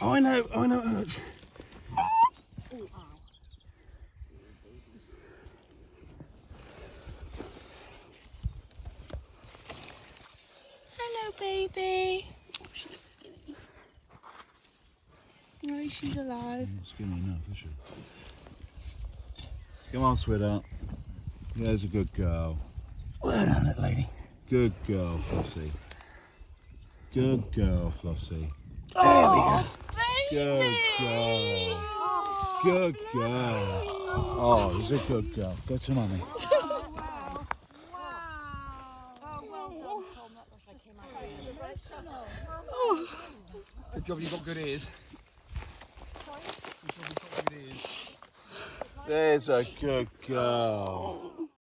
Oh, I know, it hurts. Hello, baby. Oh, she looks skinny. No, she's alive. Not skinny enough, is she? Come on, sweetheart. There's a good girl. Well done, little lady. Good girl, Flossie. Good girl, Flossie. There we go. Good girl. Good girl. Oh, he's a good girl. Go to mummy. Good job you've got good ears. Good job you've got good ears. There's a good girl.